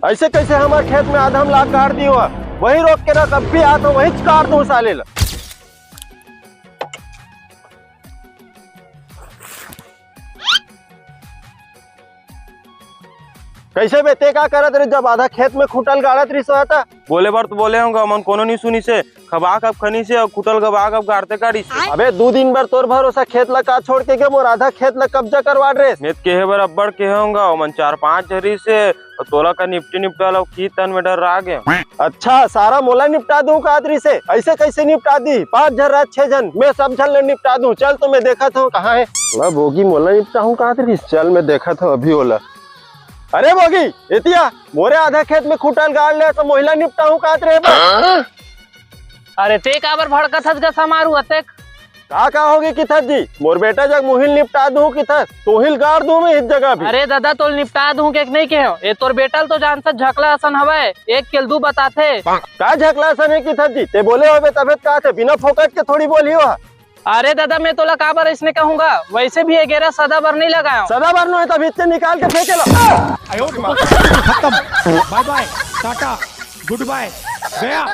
ऐसे कैसे हमारे खेत में आधा हम लाख काट दियो, वही रोक के रख, अब भी आ तो वही काट दो साले ला। कैसे बेटे का करत रे, जब आधा खेत में खुटल गाड़त रही सोता। बोले बार तो बोले होगा मन कोनो नहीं सुनी से, खबा कब खनी से और खुटल गबा कब गाड़ते गाड़ी से। अबे 2 दिन बार तोर भरोसा खेत ला का छोड़ के मोर आधा खेत ला कब्जा करवा रे। नेत के बर अब्बड़ के होगा मन 4-5 झरी से और तोला का निपटी निपटा की तन में डर आ गए। अच्छा सारा मोला निपटा दूं कादरी से, ऐसे कैसे निपटा दी? 5 जन रात 6 जन मैं सब जन ले निपटा दूं। चल तो मैं देखा था कहाँ है मैं बोगी मोला निपटा हूँ कादरी। चल मैं देखा था अभी ओला। अरे बोगी इतिया मोरे आधा खेत में खुटल गाड़ ले तो मोहिला निपटा हूँ कादरे। अरे ते काबर भड़कत हस गा समारू अतेक का होगी कि थत जी, मोर बेटा जग मोहिल निपटा दूं कि थत तोहिल गाड़ दूं मैं इस जगह भी। अरे दादा तोल निपटा दूं के नहीं के हो, ये तोर बेटल तो जान सा झकला असन हवे, एक केल दू बताथे का झकला सन है कि थत जी? ते बोले होबे तबियत का थे, बिना फोकट के थोड़ी बोली हो। अरे दादा मैं तोला काबर इसने कहूंगा, वैसे भी 11 सदा बर नहीं लगाया। सदा भर नो है तब इससे निकाल के फेंके लो। खत्म, bye bye, tata, goodbye, गया।